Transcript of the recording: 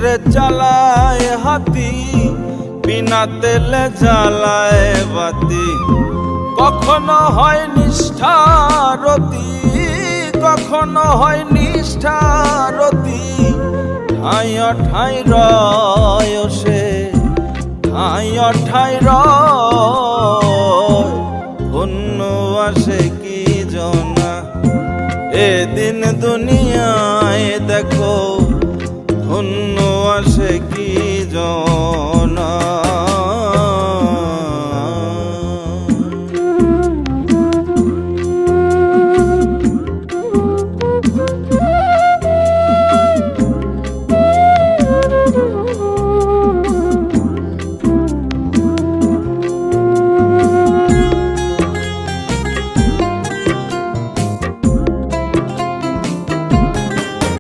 রে চালায় হাতি, বিনা তেলে জ্বালায় বাতি। কখনো হয় নিষ্ঠারতি, কখনো হয় নিষ্ঠারতি। ঠাই ঠাই রয় সে, ঠাই ঠাই রয়। ধন্য আসে কি জনা এদিন দুনিয়ায় দেখো